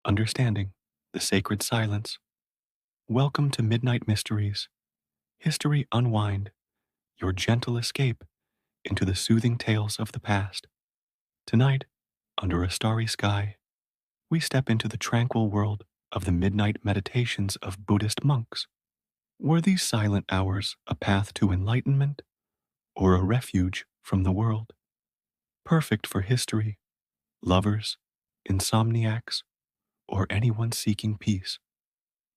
understanding the sacred silence. Welcome to Midnight Mysteries, History Unwind, your gentle escape into the soothing tales of the past. Tonight, under a starry sky, we step into the tranquil world of the midnight meditations of Buddhist monks. Were these silent hours a path to enlightenment or a refuge from the world? Perfect for history, lovers, insomniacs, or anyone seeking peace.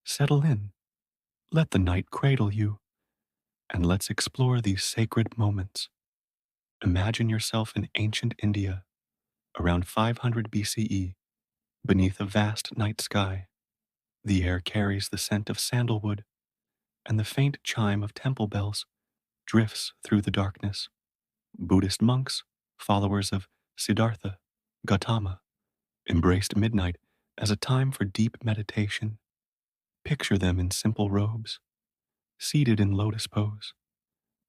Settle in, let the night cradle you, and let's explore these sacred moments. Imagine yourself in ancient India, around 500 BCE, beneath a vast night sky. The air carries the scent of sandalwood, and the faint chime of temple bells drifts through the darkness. Buddhist monks, followers of Siddhartha Gautama, embraced midnight as a time for deep meditation. Picture them in simple robes, seated in lotus pose,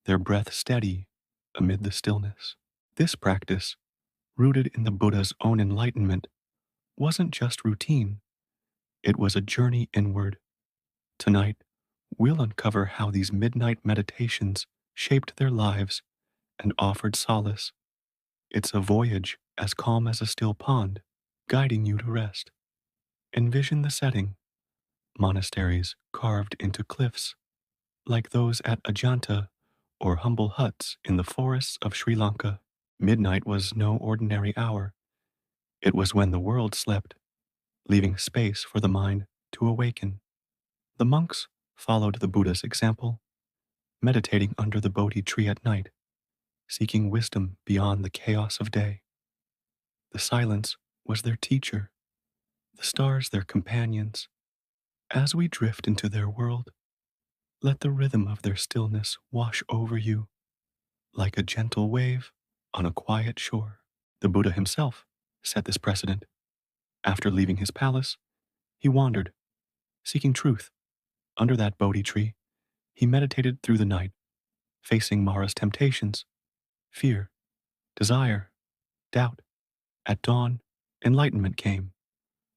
their breath steady amid the stillness. This practice, rooted in the Buddha's own enlightenment, wasn't just routine, it was a journey inward. Tonight, we'll uncover how these midnight meditations shaped their lives and offered solace. It's a voyage as calm as a still pond, guiding you to rest. Envision the setting: monasteries carved into cliffs, like those at Ajanta, or humble huts in the forests of Sri Lanka. Midnight was no ordinary hour. It was when the world slept, leaving space for the mind to awaken. The monks followed the Buddha's example, meditating under the Bodhi tree at night, seeking wisdom beyond the chaos of day. The silence was their teacher, the stars their companions. As we drift into their world, let the rhythm of their stillness wash over you, like a gentle wave on a quiet shore. The Buddha himself set this precedent. After leaving his palace, he wandered, seeking truth. Under that Bodhi tree, he meditated through the night, facing Mara's temptations, fear, desire, doubt. At dawn, enlightenment came,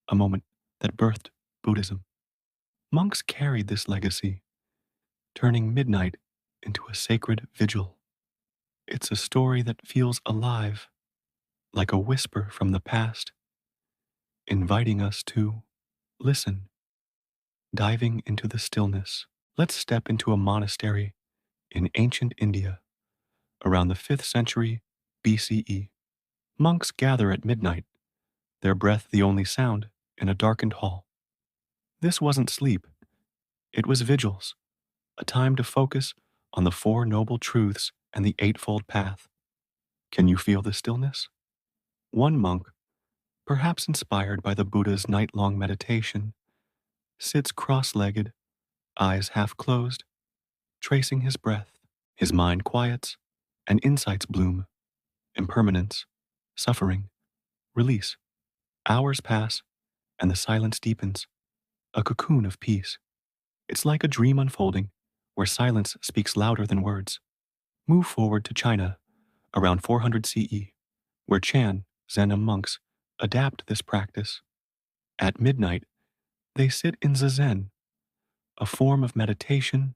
a moment that birthed Buddhism. Monks carried this legacy, turning midnight into a sacred vigil. It's a story that feels alive, like a whisper from the past, inviting us to listen. Diving into the stillness, let's step into a monastery in ancient India around the 5th century BCE. Monks gather at midnight, their breath the only sound in a darkened hall. This wasn't sleep, it was vigils, a time to focus on the Four Noble Truths and the Eightfold Path. Can you feel the stillness? One monk, perhaps inspired by the Buddha's night-long meditation, sits cross-legged, eyes half closed, tracing his breath. His mind quiets, and insights bloom. Impermanence, suffering, release. Hours pass, and the silence deepens, a cocoon of peace. It's like a dream unfolding, where silence speaks louder than words. Move forward to China, around 400 CE, where Chan, Zen monks adapt this practice. At midnight, they sit in zazen, a form of meditation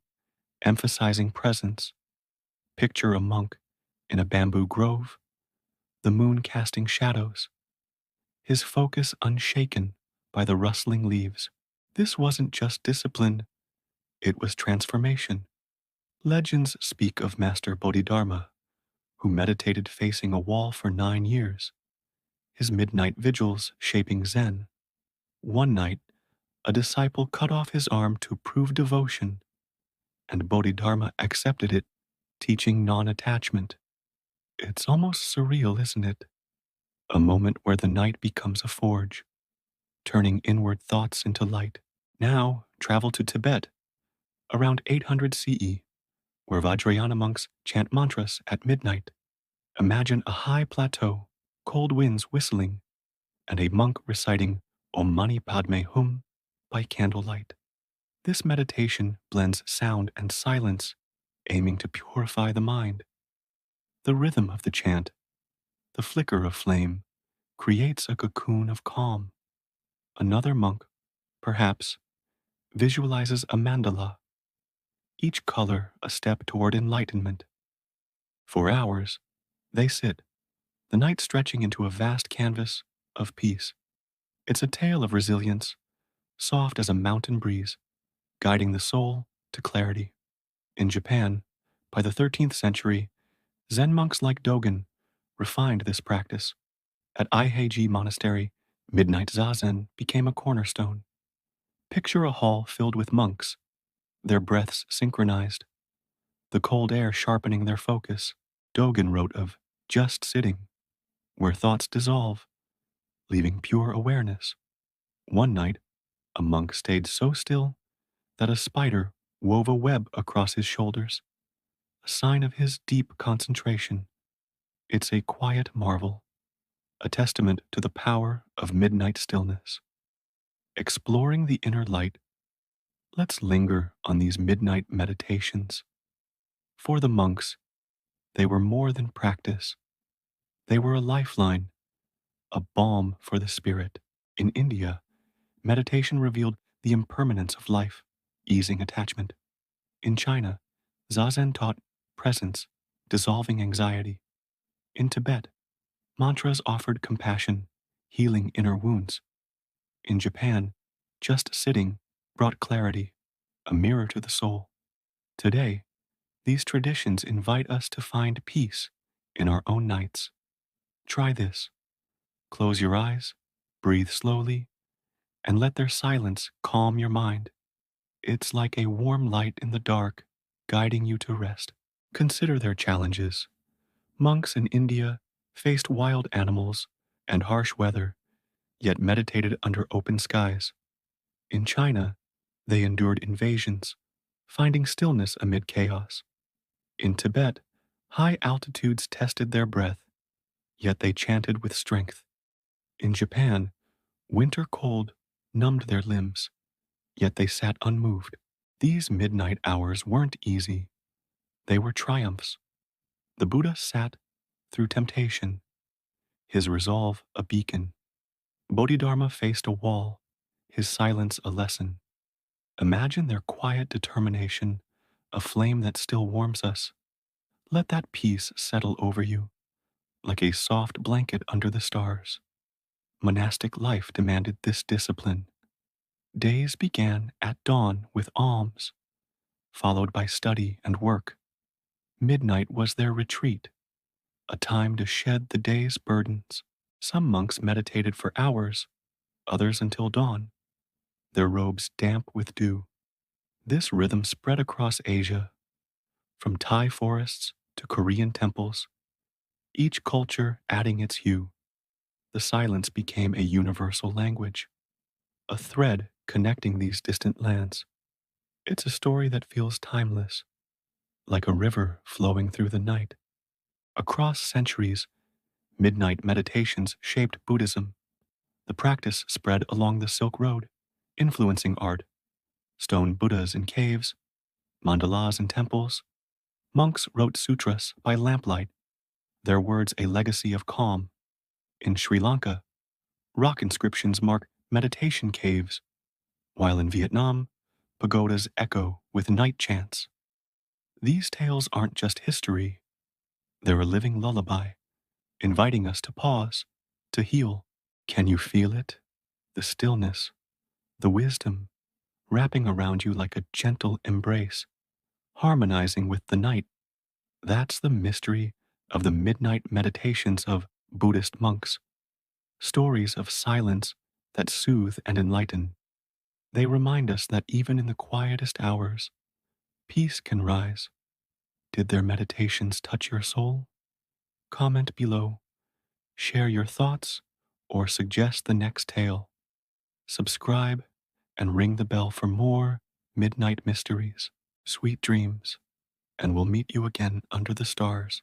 emphasizing presence. Picture a monk in a bamboo grove, the moon casting shadows, his focus unshaken by the rustling leaves. This wasn't just discipline, it was transformation. Legends speak of Master Bodhidharma, who meditated facing a wall for 9 years, his midnight vigils shaping Zen. One night, a disciple cut off his arm to prove devotion, and Bodhidharma accepted it, teaching non-attachment. It's almost surreal, isn't it? A moment where the night becomes a forge, turning inward thoughts into light. Now, travel to Tibet, around 800 CE, where Vajrayana monks chant mantras at midnight. Imagine a high plateau, cold winds whistling, and a monk reciting Om Mani Padme Hum by candlelight. This meditation blends sound and silence, aiming to purify the mind. The rhythm of the chant, the flicker of flame, creates a cocoon of calm, Another monk, perhaps, visualizes a mandala, each color a step toward enlightenment. For hours, they sit, the night stretching into a vast canvas of peace. It's a tale of resilience, soft as a mountain breeze, guiding the soul to clarity. In Japan, by the 13th century, Zen monks like Dogen refined this practice. At Aiheiji Monastery, midnight zazen became a cornerstone. Picture a hall filled with monks, their breaths synchronized, the cold air sharpening their focus. Dogen wrote of just sitting, where thoughts dissolve, leaving pure awareness. One night, a monk stayed so still that a spider wove a web across his shoulders, a sign of his deep concentration. It's a quiet marvel, a testament to the power of midnight stillness. Exploring the inner light, let's linger on these midnight meditations. For the monks, they were more than practice. They were a lifeline, a balm for the spirit. In India, meditation revealed the impermanence of life, easing attachment. In China, Zazen taught presence, dissolving anxiety. In Tibet, mantras offered compassion, healing inner wounds. In Japan, just sitting brought clarity, a mirror to the soul. Today, these traditions invite us to find peace in our own nights. Try this. Close your eyes, breathe slowly, and let their silence calm your mind. It's like a warm light in the dark, guiding you to rest. Consider their challenges. Monks in India faced wild animals and harsh weather, yet meditated under open skies. In China, they endured invasions, finding stillness amid chaos. In Tibet, high altitudes tested their breath, yet they chanted with strength. In Japan, winter cold numbed their limbs, yet they sat unmoved. These midnight hours weren't easy. They were triumphs. The Buddha sat through temptation, his resolve a beacon. Bodhidharma faced a wall, his silence a lesson. Imagine their quiet determination, a flame that still warms us. Let that peace settle over you, like a soft blanket under the stars. Monastic life demanded this discipline. Days began at dawn with alms, followed by study and work. Midnight was their retreat, a time to shed the day's burdens. Some monks meditated for hours, others until dawn, their robes damp with dew. This rhythm spread across Asia, from Thai forests to Korean temples, each culture adding its hue. The silence became a universal language, a thread connecting these distant lands. It's a story that feels timeless, like a river flowing through the night. Across centuries, midnight meditations shaped Buddhism. The practice spread along the Silk Road, influencing art, stone Buddhas in caves, mandalas in temples. Monks wrote sutras by lamplight, their words a legacy of calm. In Sri Lanka, rock inscriptions mark meditation caves, while in Vietnam, pagodas echo with night chants. These tales aren't just history, they're a living lullaby, inviting us to pause, to heal. Can you feel it? The stillness, the wisdom, wrapping around you like a gentle embrace, harmonizing with the night. That's the mystery of the midnight meditations of Buddhist monks, stories of silence that soothe and enlighten. They remind us that even in the quietest hours, peace can rise. Did their meditations touch your soul? Comment below, share your thoughts, or suggest the next tale. Subscribe and ring the bell for more midnight mysteries. Sweet dreams, and we'll meet you again under the stars.